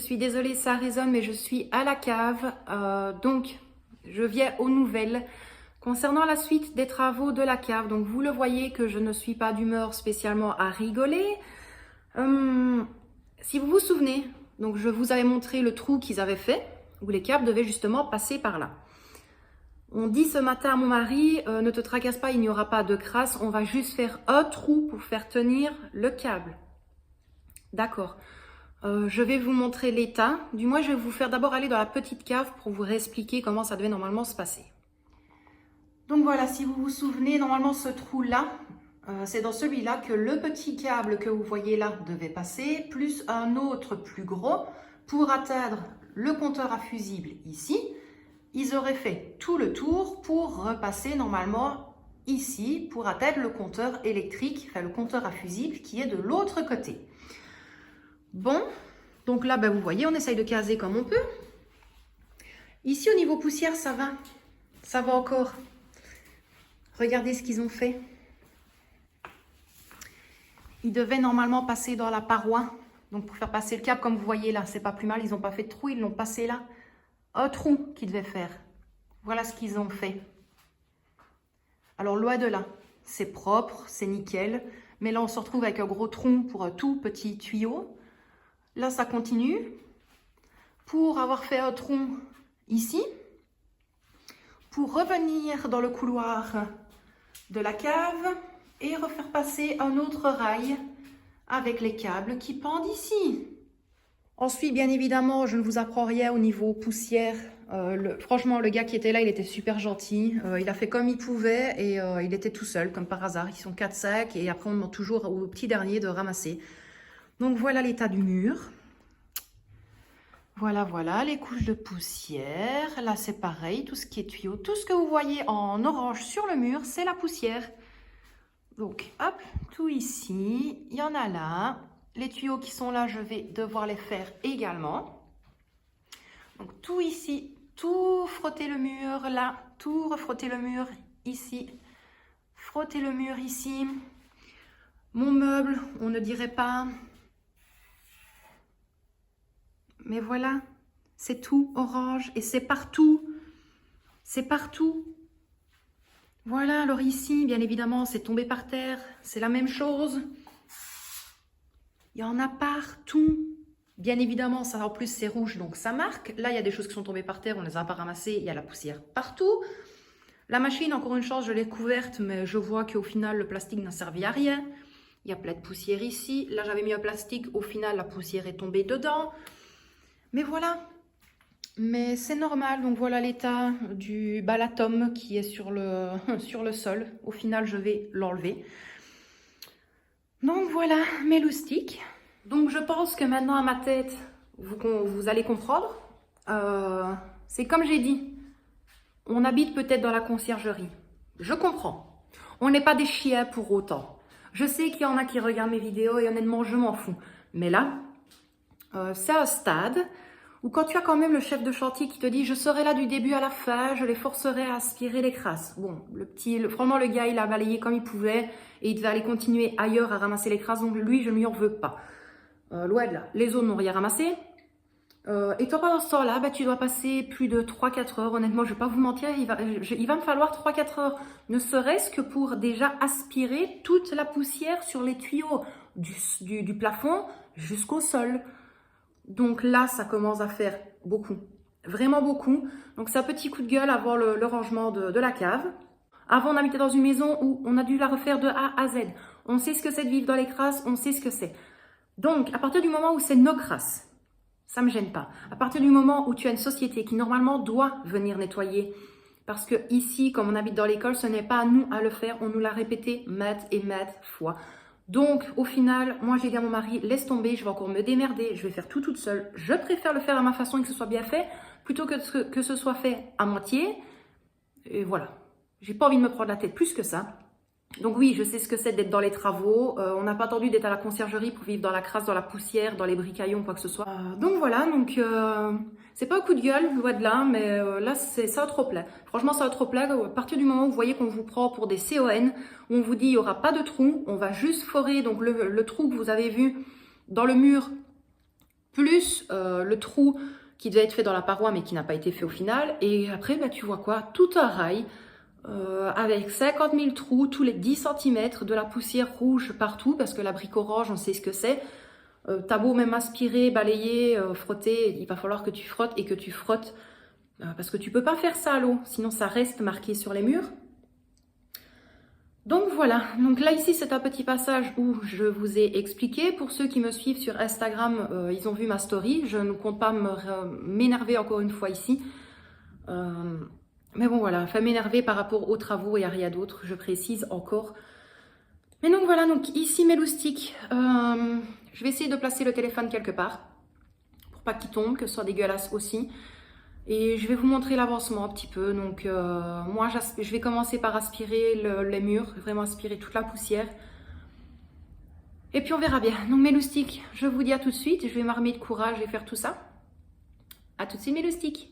suis désolée, ça résonne, mais je suis à la cave. Donc, je viens aux nouvelles concernant la suite des travaux de la cave. Donc, vous le voyez que je ne suis pas d'humeur spécialement à rigoler. Si vous vous souvenez, donc je vous avais montré le trou qu'ils avaient fait, où les câbles devaient justement passer par là. On dit ce matin à mon mari, ne te tracasse pas, il n'y aura pas de crasse, on va juste faire un trou pour faire tenir le câble. D'accord. Je vais vous montrer l'état. Du moins, je vais vous faire d'abord aller dans la petite cave pour vous réexpliquer comment ça devait normalement se passer. Donc voilà, si vous vous souvenez, normalement ce trou-là, c'est dans celui-là que le petit câble que vous voyez là devait passer, plus un autre plus gros pour atteindre le compteur à fusible ici. Ils auraient fait tout le tour pour repasser normalement ici pour atteindre le compteur électrique, enfin le compteur à fusible qui est de l'autre côté. Bon, donc là, vous voyez, on essaye de caser comme on peut. Ici, au niveau poussière, ça va encore. Regardez ce qu'ils ont fait. Ils devaient normalement passer dans la paroi, donc pour faire passer le câble, comme vous voyez là, c'est pas plus mal, ils n'ont pas fait de trou, ils l'ont passé là. Un trou qu'ils devaient faire. Voilà ce qu'ils ont fait. Alors, loin de là, c'est propre, c'est nickel, mais là, on se retrouve avec un gros tronc pour un tout petit tuyau. Là, ça continue. Pour avoir fait un tronc ici, pour revenir dans le couloir de la cave et refaire passer un autre rail avec les câbles qui pendent ici. Ensuite, bien évidemment, je ne vous apprends rien au niveau poussière. Franchement, le gars qui était là, il était super gentil. Il a fait comme il pouvait et il était tout seul, comme par hasard. Ils sont 4-5 et après, on demande toujours au petit dernier de ramasser. Donc, voilà l'état du mur. Voilà, les couches de poussière. Là, c'est pareil, tout ce qui est tuyau. Tout ce que vous voyez en orange sur le mur, c'est la poussière. Donc, hop, tout ici. Il y en a là. Les tuyaux qui sont là, je vais devoir les faire également. Donc, tout ici, tout frotter le mur là, tout refrotter le mur ici. Frotter le mur ici. Mon meuble, on ne dirait pas... Mais voilà, c'est tout orange et c'est partout. C'est partout. Voilà, alors ici, bien évidemment, c'est tombé par terre. C'est la même chose. Il y en a partout. Bien évidemment, ça en plus, c'est rouge, donc ça marque. Là, il y a des choses qui sont tombées par terre, on ne les a pas ramassées. Il y a la poussière partout. La machine, encore une chance, je l'ai couverte, mais je vois qu'au final, le plastique n'a servi à rien. Il y a plein de poussière ici. Là, j'avais mis un plastique. Au final, la poussière est tombée dedans. Mais voilà, mais c'est normal. Donc voilà l'état du balatum qui est sur le, sur le sol. Au final, je vais l'enlever. Donc voilà mes loustiques. Donc je pense que maintenant à ma tête, vous allez comprendre. C'est comme j'ai dit, on habite peut-être dans la conciergerie. Je comprends. On n'est pas des chiens pour autant. Je sais qu'il y en a qui regardent mes vidéos et honnêtement, je m'en fous. Mais là, c'est un stade où quand tu as quand même le chef de chantier qui te dit « je serai là du début à la fin, je les forcerai à aspirer les crasses ». Bon, franchement, le gars, il a balayé comme il pouvait et il devait aller continuer ailleurs à ramasser les crasses, donc lui, je ne lui en veux pas. Loin de là, les autres n'ont rien ramassé. Et toi, pendant ce temps-là, tu dois passer plus de 3-4 heures. Honnêtement, je ne vais pas vous mentir, il va me falloir 3-4 heures, ne serait-ce que pour déjà aspirer toute la poussière sur les tuyaux du plafond jusqu'au sol. Donc là, ça commence à faire beaucoup, vraiment beaucoup. Donc c'est un petit coup de gueule à voir le rangement de la cave. Avant, on habitait dans une maison où on a dû la refaire de A à Z. On sait ce que c'est de vivre dans les crasses, on sait ce que c'est. Donc, à partir du moment où c'est nos crasses, ça ne me gêne pas. À partir du moment où tu as une société qui normalement doit venir nettoyer, parce que ici, comme on habite dans l'école, ce n'est pas à nous à le faire, on nous l'a répété maintes et maintes fois. Donc, au final, moi, j'ai dit à mon mari, laisse tomber, je vais encore me démerder, je vais faire tout toute seule. Je préfère le faire à ma façon et que ce soit bien fait, plutôt que ce soit fait à moitié. Et voilà. J'ai pas envie de me prendre la tête plus que ça. Donc oui, je sais ce que c'est d'être dans les travaux. On n'a pas attendu d'être à la conciergerie pour vivre dans la crasse, dans la poussière, dans les bricaillons, quoi que ce soit. Donc voilà, c'est pas un coup de gueule, loin de là, mais là, ça a trop plat. Franchement, ça a trop plat. À partir du moment où vous voyez qu'on vous prend pour des CON, où on vous dit il n'y aura pas de trou, on va juste forer donc le trou que vous avez vu dans le mur plus le trou qui devait être fait dans la paroi mais qui n'a pas été fait au final. Et après, bah, tu vois quoi? Tout un rail avec 50 000 trous, tous les 10 cm, de la poussière rouge partout, parce que la brique orange, on sait ce que c'est. T'as beau même aspirer, balayer, frotter, il va falloir que tu frottes et que tu frottes, parce que tu peux pas faire ça à l'eau, sinon ça reste marqué sur les murs. Donc voilà, donc là ici c'est un petit passage où je vous ai expliqué. Pour ceux qui me suivent sur Instagram, ils ont vu ma story. Je ne compte pas m'énerver encore une fois ici. Mais bon voilà, enfin m'énerver par rapport aux travaux et à rien d'autre, je précise encore. Mais donc voilà, donc ici mes loustiques. Je vais essayer de placer le téléphone quelque part pour pas qu'il tombe, que ce soit dégueulasse aussi. Et je vais vous montrer l'avancement un petit peu. Donc moi, je vais commencer par aspirer les murs, vraiment aspirer toute la poussière. Et puis on verra bien. Donc mes loustiques, je vous dis à tout de suite. Je vais m'armer de courage et faire tout ça. À tout de suite mes loustiques.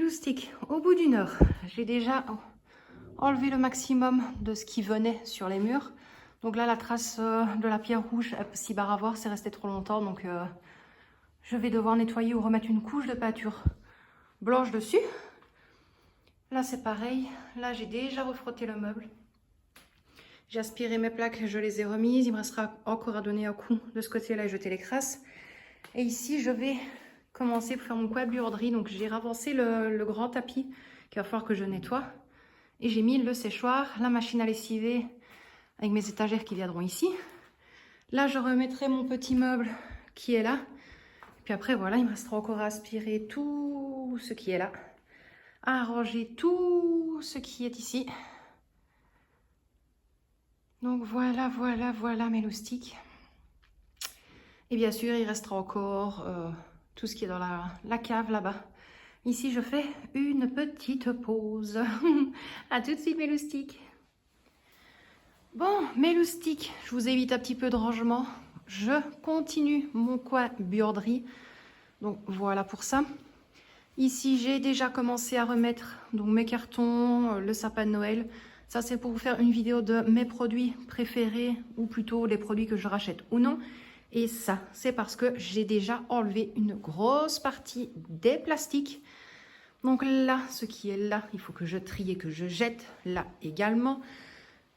loustiques, au bout d'1 heure, j'ai déjà enlevé le maximum de ce qui venait sur les murs. Donc là, la trace de la pierre rouge, si barre à voir, c'est resté trop longtemps. Donc je vais devoir nettoyer ou remettre une couche de peinture blanche dessus. Là, c'est pareil. Là, j'ai déjà refrotté le meuble. J'ai aspiré mes plaques, je les ai remises. Il me restera encore à donner un coup de ce côté-là et jeter les crasses. Et ici, je vais commencer pour faire mon coin de buanderie. Donc, j'ai ravancé le grand tapis qu'il va falloir que je nettoie. Et j'ai mis le séchoir, la machine à lessiver avec mes étagères qui viendront ici. Là, je remettrai mon petit meuble qui est là. Et puis après, voilà, il me restera encore à aspirer tout ce qui est là. À ranger tout ce qui est ici. Donc voilà, voilà, voilà mes loustiques. Et bien sûr, il restera encore tout ce qui est dans la cave là-bas. Ici, je fais une petite pause. À tout de suite mes loustiques. Bon, mes loustiques, je vous évite un petit peu de rangement. Je continue mon coin buanderie. Donc voilà pour ça. Ici, j'ai déjà commencé à remettre donc, mes cartons, le sapin de Noël. Ça, c'est pour vous faire une vidéo de mes produits préférés ou plutôt les produits que je rachète ou non. Et ça, c'est parce que j'ai déjà enlevé une grosse partie des plastiques. Donc là, ce qui est là, il faut que je trie et que je jette là également.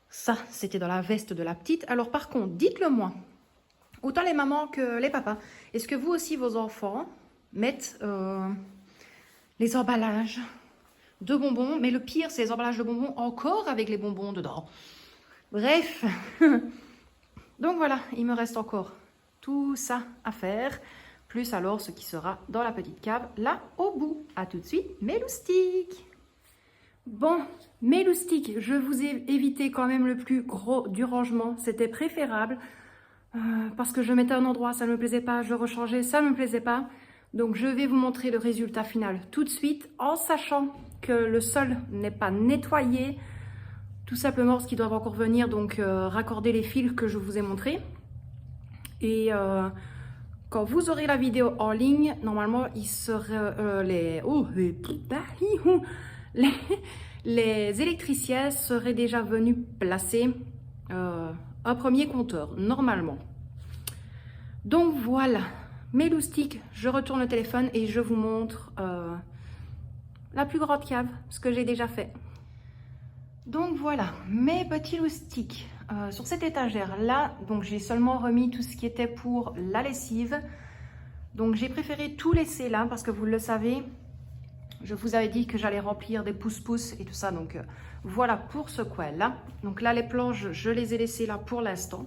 Ça, c'était dans la veste de la petite. Alors par contre, dites-le moi, autant les mamans que les papas, est-ce que vous aussi, vos enfants, mettent les emballages de bonbons, mais le pire, c'est les emballages de bonbons encore avec les bonbons dedans. Bref, donc voilà, il me reste encore tout ça à faire, plus alors ce qui sera dans la petite cave, là au bout. À tout de suite, mes loustiques. Bon, mes loustiques, je vous ai évité quand même le plus gros du rangement, c'était préférable, parce que je mettais un endroit, ça ne me plaisait pas, je rechangeais, ça ne me plaisait pas. Donc je vais vous montrer le résultat final tout de suite, en sachant que le sol n'est pas nettoyé, tout simplement parce qu'ils doivent encore venir donc raccorder les fils que je vous ai montrés. Et quand vous aurez la vidéo en ligne, normalement il serait les électriciens seraient déjà venus placer un premier compteur normalement. Donc voilà. Mes loustiques, je retourne le téléphone et je vous montre la plus grande cave, ce que j'ai déjà fait. Donc voilà, mes petits loustiques. Sur cette étagère là, donc j'ai seulement remis tout ce qui était pour la lessive. Donc j'ai préféré tout laisser là parce que vous le savez, je vous avais dit que j'allais remplir des pouces-pouces et tout ça. Donc voilà pour ce coin là. Donc là les planches, je les ai laissées là pour l'instant.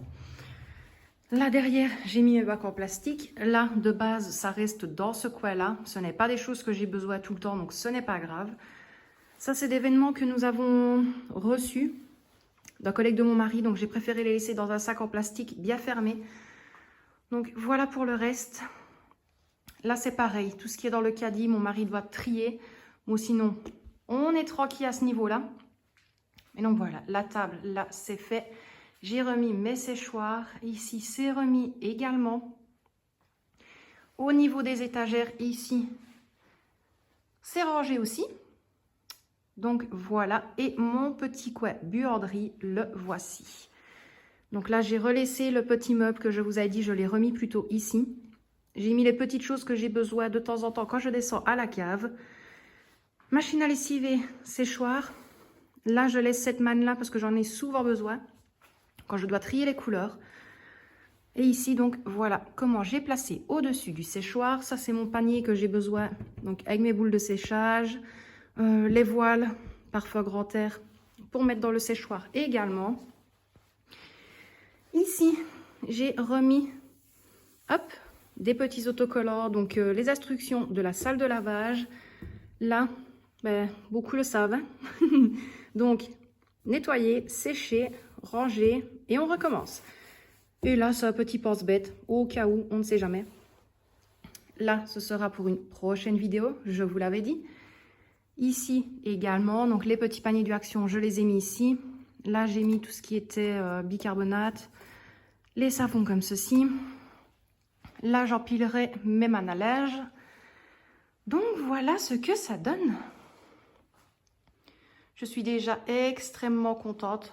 Là derrière, j'ai mis mes bacs en plastique. Là, de base, ça reste dans ce coin-là. Ce n'est pas des choses que j'ai besoin tout le temps, donc ce n'est pas grave. Ça, c'est des vêtements que nous avons reçus d'un collègue de mon mari. Donc, j'ai préféré les laisser dans un sac en plastique bien fermé. Donc, voilà pour le reste. Là, c'est pareil. Tout ce qui est dans le caddie, mon mari doit trier. Bon, sinon, on est tranquille à ce niveau-là. Et donc, voilà. La table, là, c'est fait. J'ai remis mes séchoirs. Ici, c'est remis également. Au niveau des étagères, ici, c'est rangé aussi. Donc, voilà. Et mon petit coin buanderie, le voici. Donc là, j'ai relaissé le petit meuble que je vous ai dit. Je l'ai remis plutôt ici. J'ai mis les petites choses que j'ai besoin de temps en temps quand je descends à la cave. Machine à lessiver, séchoir. Là, je laisse cette manne-là parce que j'en ai souvent besoin quand je dois trier les couleurs. Et ici, donc, voilà comment j'ai placé au-dessus du séchoir. Ça, c'est mon panier que j'ai besoin, donc avec mes boules de séchage, les voiles, parfois grand air, pour mettre dans le séchoir également. Ici, j'ai remis, hop, des petits autocollants, donc les instructions de la salle de lavage. Là, ben, beaucoup le savent. Hein. Donc, nettoyer, sécher, ranger et on recommence. Et là, c'est un petit pense-bête au cas où, on ne sait jamais. Là, ce sera pour une prochaine vidéo, je vous l'avais dit. Ici également, donc les petits paniers d'Action, je les ai mis ici. Là, j'ai mis tout ce qui était bicarbonate, les savons comme ceci. Là, j'empilerai mes mannes à linge. Donc, voilà ce que ça donne. Je suis déjà extrêmement contente.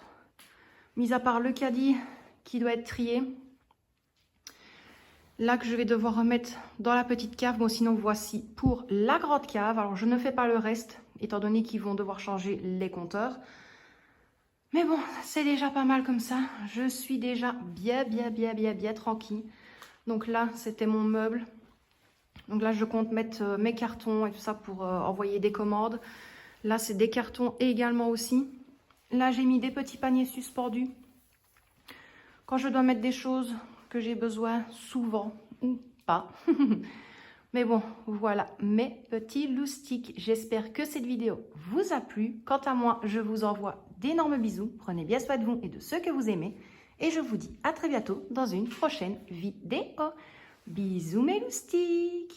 Mis à part le caddie qui doit être trié. Là que je vais devoir remettre dans la petite cave. Bon, sinon voici pour la grande cave. Alors je ne fais pas le reste, étant donné qu'ils vont devoir changer les compteurs. Mais bon, c'est déjà pas mal comme ça. Je suis déjà bien tranquille. Donc là, c'était mon meuble. Donc là, je compte mettre mes cartons et tout ça pour envoyer des commandes. Là, c'est des cartons également aussi. Là, j'ai mis des petits paniers suspendus. Quand je dois mettre des choses que j'ai besoin, souvent ou pas. Mais bon, voilà mes petits loustiques. J'espère que cette vidéo vous a plu. Quant à moi, je vous envoie d'énormes bisous. Prenez bien soin de vous et de ceux que vous aimez. Et je vous dis à très bientôt dans une prochaine vidéo. Bisous mes loustiques!